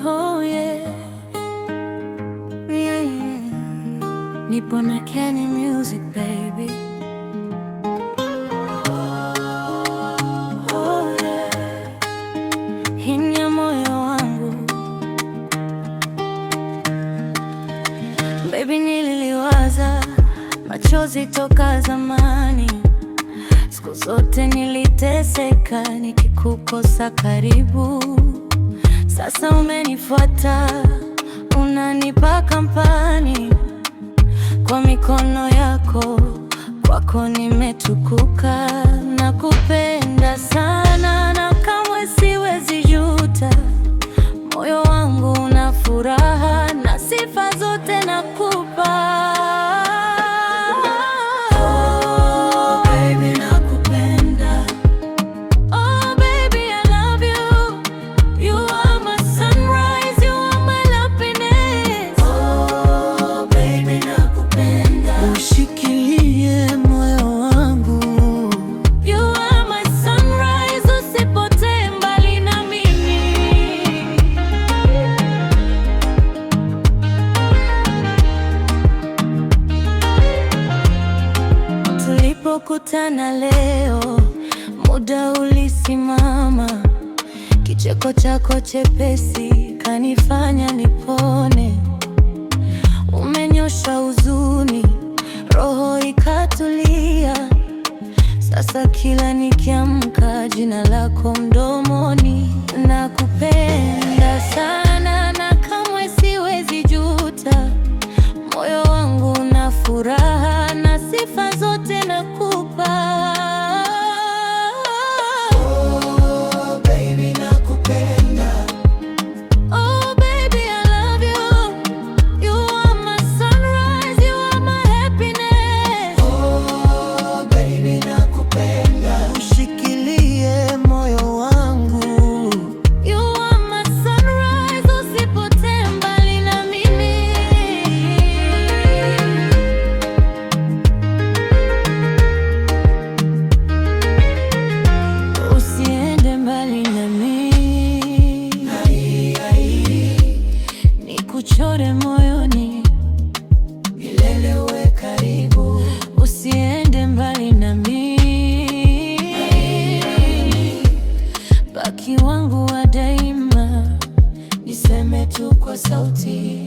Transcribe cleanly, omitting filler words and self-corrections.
Oh yeah, yeah, yeah. Nipo na Kenny Music baby. Oh yeah, hii ya moyo wangu baby, nililiwaza machozi toka zamani. Siku zote niliteseka nikikukosa karibu. Sasa umenifuata, unanipa kampani kwa mikono yako, kwako nimetukuka. Nakupenda sana na kamwe siwezi juta. Moyo wangu una furaha na sifa zote nakupa. Tulipokutana leo, muda ulisimama. Kicheko chako chepesi kanifanya nipone. Umenyosha huzuni, roho ikatulia. Sasa kila nikiamka, jina lako mdomoni. Nakupenda sana na kamwe siwezi juta. Moyo wangu una furaha na sifa zote nakupa. Oh baby, nakupenda. Oh baby, I love you. You are my sunrise, you are my happiness. Oh baby, nakupenda. Ushikilie moyo wangu. You are my sunrise, usipotee mbali na mimi. Usiende mbali na mimi. Nikuchore moyoni, milele uwe karibu. usiende mbali na mimi. Baki wangu wa daima, Niseme tu kwa sauti.